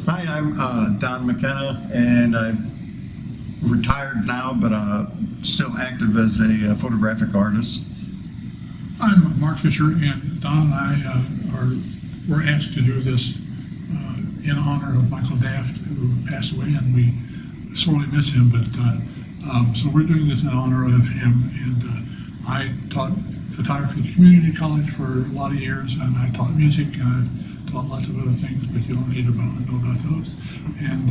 Hi, I'm Don McKenna, and I'm retired now, but still active as a photographic artist. I'm Mark Fisher, and Don and I were asked to do this in honor of Michael Daft, who passed away, and we sorely miss him. But so we're doing this in honor of him. And I taught photography at the community college for a lot of years, and I taught music, and I've taught lots of other things, but you don't need to know about those. And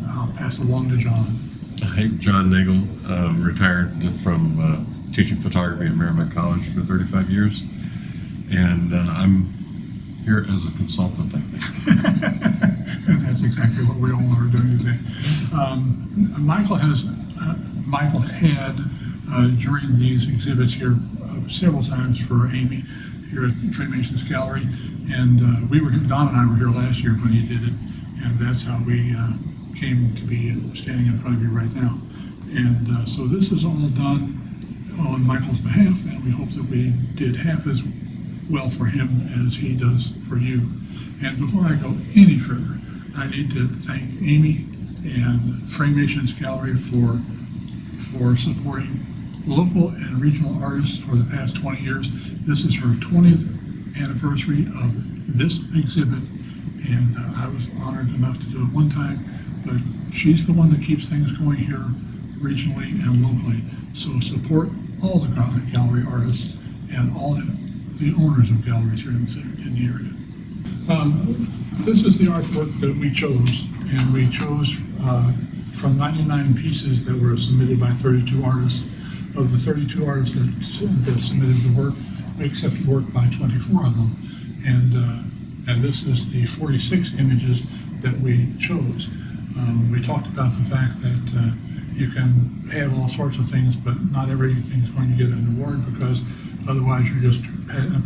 I'll pass it along to John. Hi, John Nagel, retired from teaching photography at Merrimack College for 35 years, and I'm here as a consultant, I think. And that's exactly what we all are doing today. Michael had during these exhibits here several times for Amy here at Framations Gallery, and Don and I were here last year when he did it, and that's how we came to be standing in front of you right now. And so this is all done on Michael's behalf, and we hope that we did half as well for him as he does for you. And before I go any further, I need to thank Amy and Framations Gallery for supporting local and regional artists for the past 20 years. This is her 20th anniversary of this exhibit, and I was honored enough to do it one time, but she's the one that keeps things going here regionally and locally. So support all the gallery artists and all the owners of galleries here in the area. This is the artwork that we chose, and we chose from 99 pieces that were submitted by 32 artists. Of the 32 artists that submitted the work, we accepted work by 24 of them, and this is the 46 images that we chose. We talked about the fact that you can have all sorts of things, but not everything is going to get an award, because otherwise you're just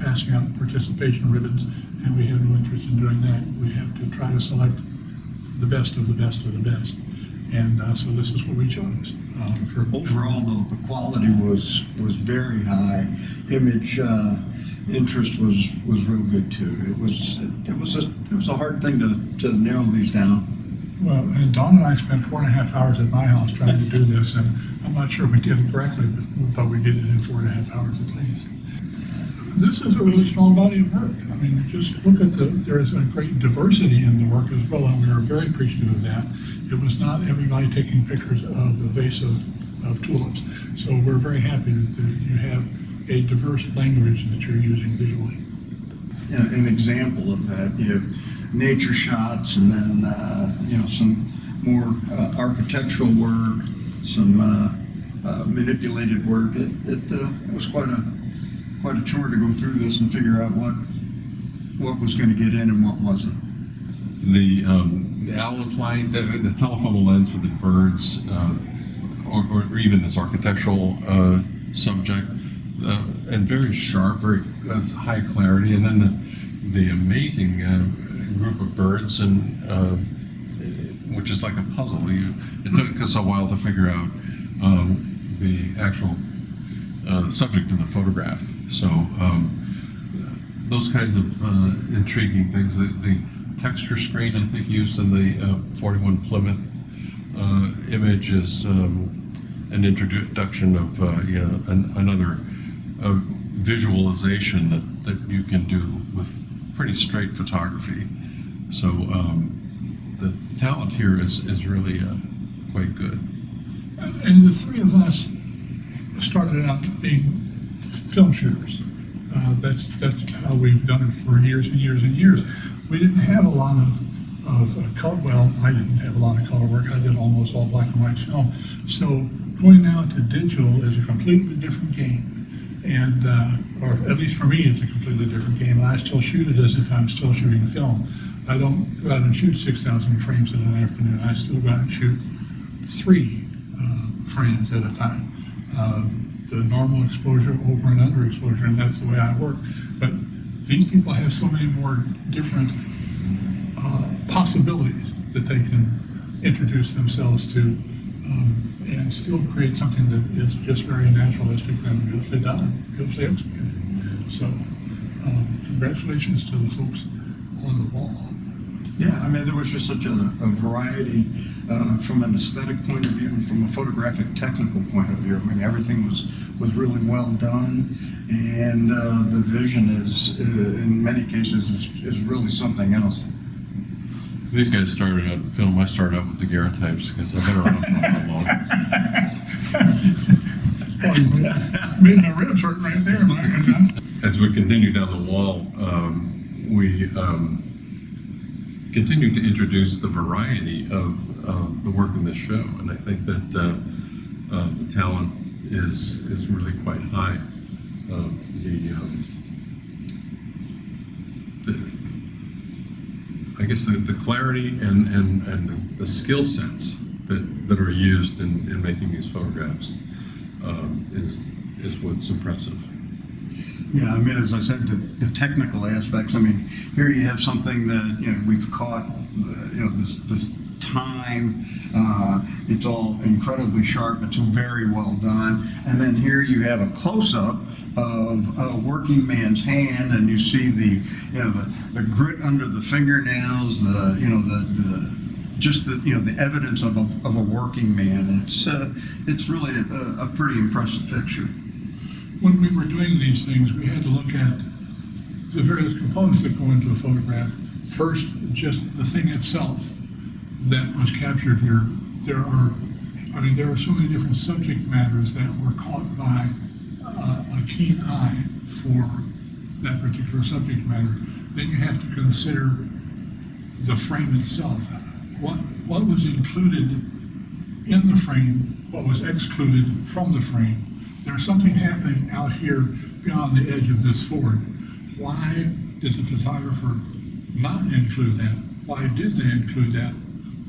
passing out participation ribbons, and we have no interest in doing that. We have to try to select the best of the best of the best, and so this is what we chose. Overall, though, the quality was very high. Image interest was real good too. It was a hard thing to narrow these down. Well, and Don and I spent 4.5 hours at my house trying to do this, and I'm not sure we did it correctly, but we did it in 4.5 hours at least. This is a really strong body of work. I mean, just look at there is a great diversity in the work as well, and we are very appreciative of that. It was not everybody taking pictures of a vase of tulips. So we're very happy that you have a diverse language that you're using visually. Yeah, an example of that, you have nature shots, and then some more architectural work, some manipulated work. It was quite a chore to go through this and figure out what was going to get in and what wasn't. The owl flight, the telephoto lens for the birds, or even this architectural subject, and very sharp, very high clarity, and then the amazing group of birds, and which is like a puzzle. It took us a while to figure out the actual subject in the photograph. So those kinds of intriguing things. The texture screen, I think, used in the 41 Plymouth image is an introduction of another visualization that you can do with pretty straight photography. So the talent here is really quite good. And the three of us started out being film shooters. That's how we've done it for years and years and years. We didn't have a lot of color. Well, I didn't have a lot of color work. I did almost all black and white film. So going now to digital is a completely different game, and or at least for me, it's a completely different game. And I still shoot it as if I'm still shooting film. I don't go out and shoot 6,000 frames in an afternoon. I still go out and shoot 3 frames at a time. The normal exposure, over and under exposure, and that's the way I work. But these people have so many more different possibilities that they can introduce themselves to, and still create something that is just very naturalistic and beautifully done, beautifully executed. So congratulations to the folks on the wall. Yeah, I mean, there was just such a variety from an aesthetic point of view and from a photographic technical point of view. I mean, everything was really well done, and the vision is, in many cases, is really something else. These guys started out film. I started out with the daguerreotypes because I've been around for so long. Made my ribs hurt right there, Mike. As we continue down the wall, we continue to introduce the variety of the work in this show, and I think that the talent is really quite high. I guess the clarity and the skill sets that are used in making these photographs is what's impressive. Yeah, I mean, as I said, the technical aspects. I mean, here you have something that we've caught. This time. It's all incredibly sharp. It's very well done. And then here you have a close-up of a working man's hand, and you see the grit under the fingernails. The evidence of a working man. It's really a pretty impressive picture. When we were doing these things, we had to look at the various components that go into a photograph. First, just the thing itself that was captured here. There are so many different subject matters that were caught by a keen eye for that particular subject matter. Then you have to consider the frame itself. What was included in the frame, what was excluded from the frame. There's something happening out here beyond the edge of this fort. Why did the photographer not include that? Why did they include that?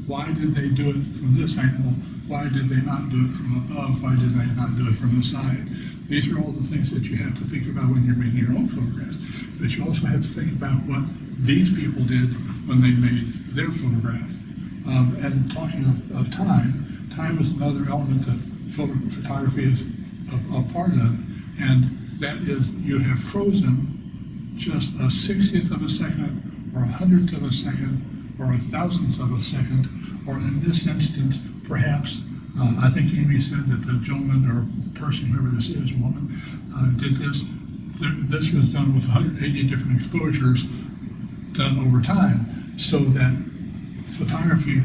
Why did they do it from this angle? Why did they not do it from above? Why did they not do it from the side? These are all the things that you have to think about when you're making your own photographs. But you also have to think about what these people did when they made their photograph. And talking of time is another element that photography is a part of, and that is you have frozen just a 60th of a second, or a 100th of a second, or a 1,000th of a second, or in this instance, perhaps, I think Amy said that the gentleman or person, whoever this is, woman, did this. This was done with 180 different exposures done over time, so that photography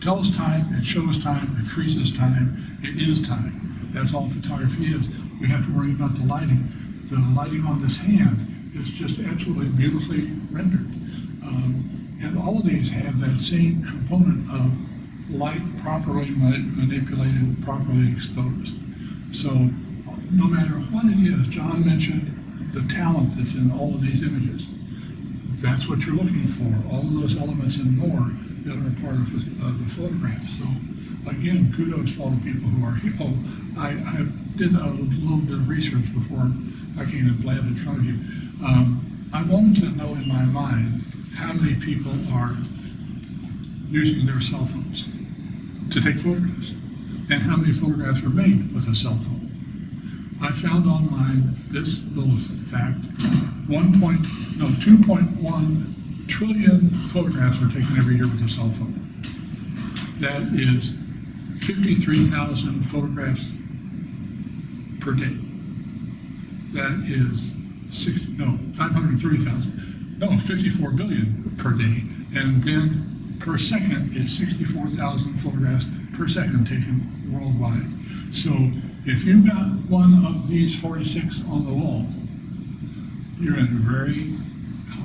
tells time, it shows time, it freezes time, it is time. That's all photography is. We have to worry about the lighting. The lighting on this hand is just absolutely beautifully rendered. And all of these have that same component of light properly manipulated, properly exposed. So no matter what it is, John mentioned the talent that's in all of these images. That's what you're looking for, all of those elements and more that are part of the photograph. So again, kudos to all the people who are here. Oh, I did a little bit of research before I came and blabbed in front of you. I wanted to know in my mind how many people are using their cell phones to take photographs, and how many photographs are made with a cell phone. I found online this little fact: 2.1 trillion photographs are taken every year with a cell phone. That is 53,000 photographs per day. That is 54 billion per day. And then per second, it's 64,000 photographs per second taken worldwide. So if you've got one of these 46 on the wall, you're in very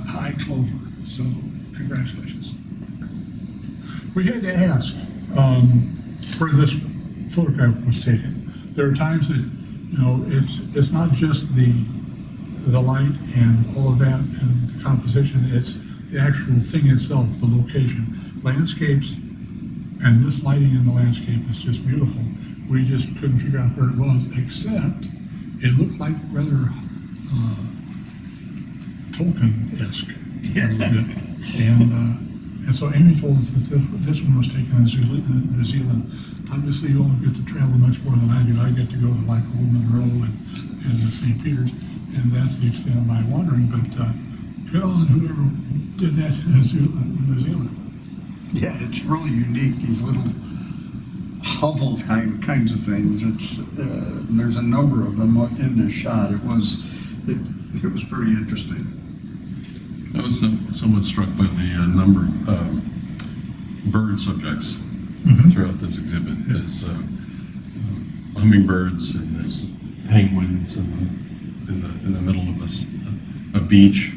high clover. So congratulations. We had to ask where this photograph was taken. There are times that, it's not just the light and all of that and the composition, it's the actual thing itself, the location. Landscapes, and this lighting in the landscape is just beautiful. We just couldn't figure out where it was, except it looked like rather Tolkien-esque a little bit. And so Amy told us that this one was taken in New Zealand. Obviously, you all get to travel much more than I do. I get to go to like Old Monroe and St. Peter's, and that's the extent of my wandering. But Good on whoever did that in New Zealand. Yeah, it's really unique, these little hovel kinds of things. It's there's a number of them in this shot. It was pretty interesting. I was somewhat struck by the number of bird subjects throughout this exhibit. There's hummingbirds and there's penguins in the middle of a beach.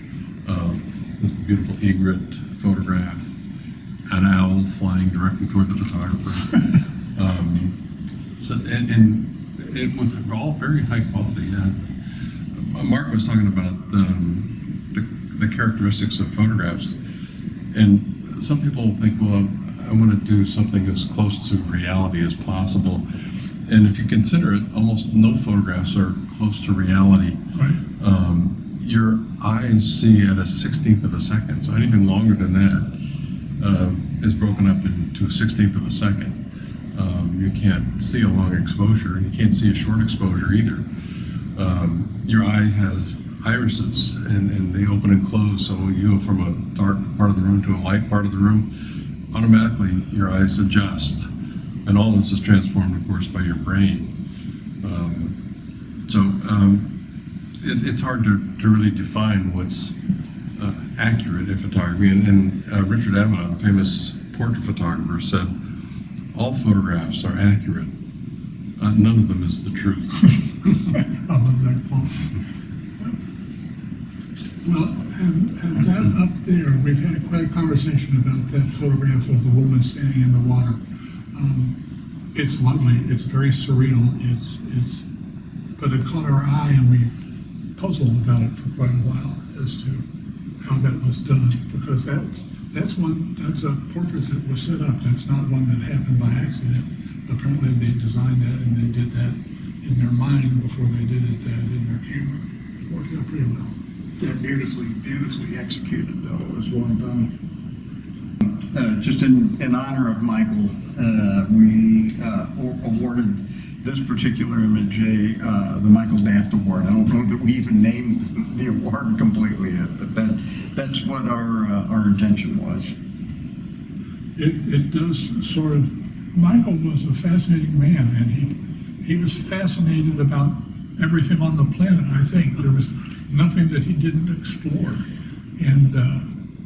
This beautiful egret photograph. An owl flying directly toward the photographer. And it was all very high quality. Mark was talking about the characteristics of photographs, and some people think, well, I want to do something as close to reality as possible. And if you consider it, almost no photographs are close to reality. Right. Your eyes see at a 16th of a second, so anything longer than that is broken up into a 16th of a second. You can't see a long exposure, and you can't see a short exposure either. Your eye has irises, and they open and close, so you go from a dark part of the room to a light part of the room, automatically your eyes adjust. And all this is transformed, of course, by your brain. It's hard to really define what's accurate in photography. And Richard Avedon, the famous portrait photographer, said, all photographs are accurate. None of them is the truth. I love that quote. Well, and that up there, we've had quite a conversation about that photograph of the woman standing in the water. It's lovely. It's very surreal. But it caught our eye, and we puzzled about it for quite a while as to how that was done, because that's a portrait that was set up. That's not one that happened by accident. Apparently they designed that and they did that in their mind before they did it in their camera. It worked out pretty well. Yeah, beautifully executed, though. It was well done. Just in honor of Michael, we awarded this particular image the Michael Daft Award. I don't know that we even named the award completely yet, but that's what our intention was. It does sort of. Michael was a fascinating man, and he was fascinated about everything on the planet. I think there was nothing that he didn't explore, and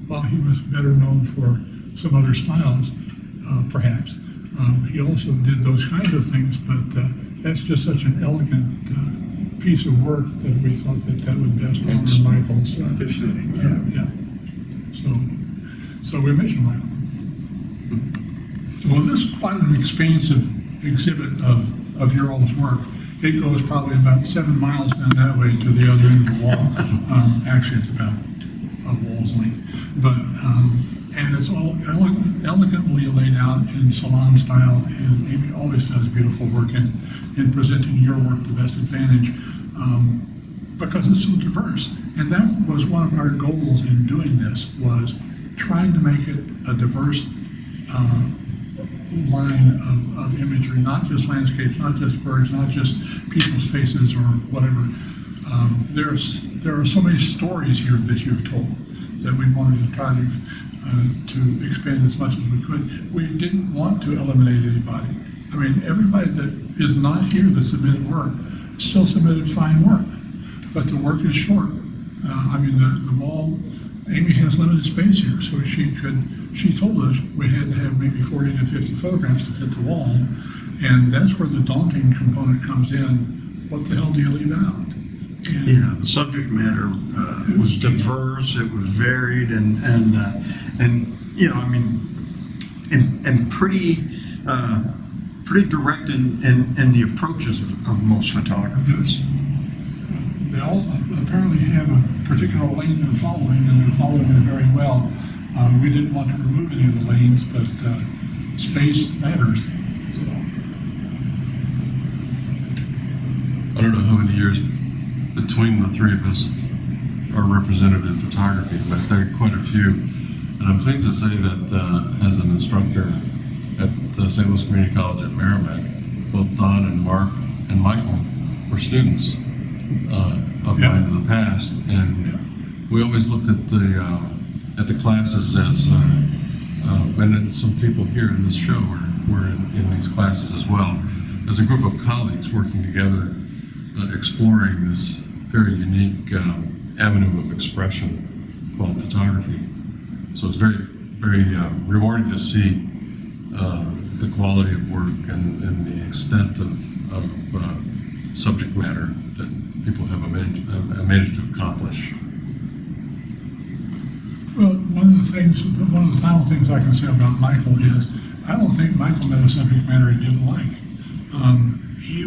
while he was better known for some other styles, perhaps. He also did those kinds of things, but that's just such an elegant piece of work that we thought that would best honor Michael's. Befitting, yeah. So we mentioned Michael. Well, this is quite an expansive exhibit of your all's work. It goes probably about 7 miles down that way to the other end of the wall. Actually, it's about a wall's length, but. And it's all elegantly laid out in salon style, and Amy always does beautiful work in presenting your work to best advantage because it's so diverse. And that was one of our goals in doing this, was trying to make it a diverse line of imagery, not just landscapes, not just birds, not just people's faces or whatever. There are so many stories here that you've told that we wanted to try to expand as much as we could. We didn't want to eliminate anybody. I mean, everybody that is not here that submitted work still submitted fine work, but the work is short. The wall, Amy has limited space here, so she told us we had to have maybe 40 to 50 photographs to fit the wall, and that's where the daunting component comes in. What the hell do you leave out? Yeah, the subject matter was diverse. It was varied, and pretty direct in the approaches of most photographers. They all apparently have a particular lane they're following, and they're following it very well. We didn't want to remove any of the lanes, but space matters. So. I don't know how many years between the three of us are represented in photography, but there are quite a few. And I'm pleased to say that as an instructor at the St. Louis Community College at Merrimack, both Don and Mark and Michael were students of mine in the past, and we always looked at the classes as, and then some people here in this show were in these classes as well, as a group of colleagues working together, exploring this very unique avenue of expression called photography. So it's very, very rewarding to see the quality of work and the extent of subject matter that people have managed to accomplish. Well, one of the final things I can say about Michael is, I don't think Michael met a subject matter he didn't like. He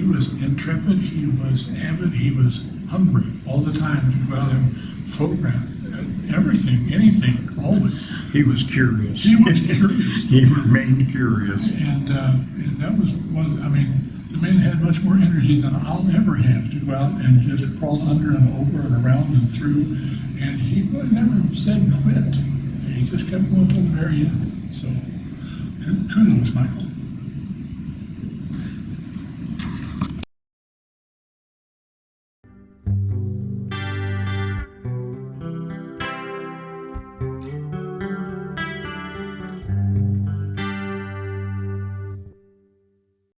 was intrepid, he was avid, he was hungry all the time to go out and photograph everything, anything, always. He was curious. He was curious. He remained curious. And that was one, I mean, the man had much more energy than I'll ever have to go out and just crawl under and over and around and through. And he never said quit. He just kept going till the very end. So, kudos, Michael.